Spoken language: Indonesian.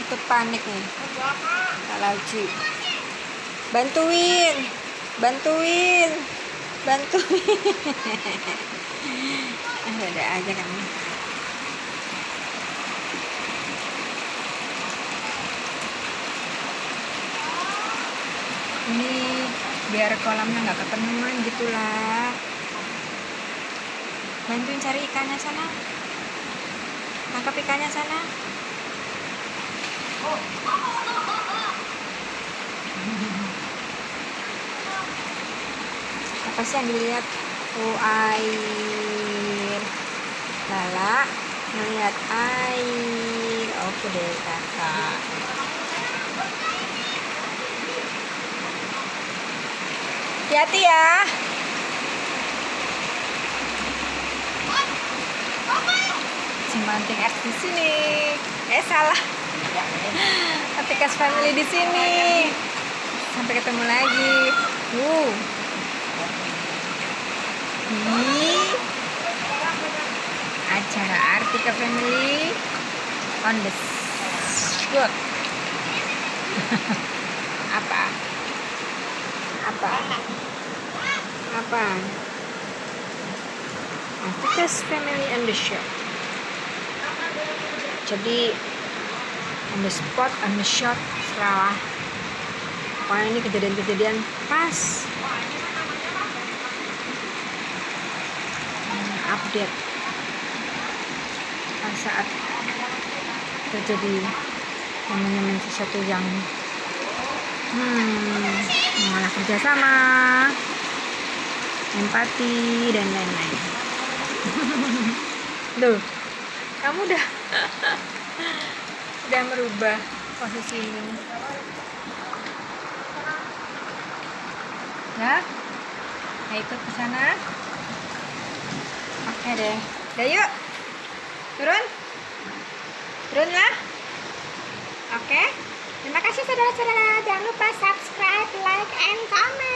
Ikut panik nih. Kak Lauci. Bantuin. Ada aja kamu. Ini biar kolamnya nggak kepenuhan gitulah. Bantuin cari ikannya sana. Tangkap ikannya sana. Apa sih yang dilihat? Oh, air. Lala melihat air. Oke deh kakak. Hati-hati ya. Cimanting X di sini. Salah. Atikas Family di sini. Sampai ketemu lagi. Di acara Artika Family on the spot. Apa? Artika's Family on the show. Jadi on the spot, on the shot, salah. Pokoknya ini kejadian-kejadian pas. Update saat terjadi momen-momen sesuatu yang mengolah kerjasama, empati dan lain-lain. Tuh, kamu udah merubah posisimu ya. Nah, ikut ke sana. Oke deh. Udah yuk. Turun lah. Oke. Terima kasih saudara-saudara. Jangan lupa subscribe, like, and comment.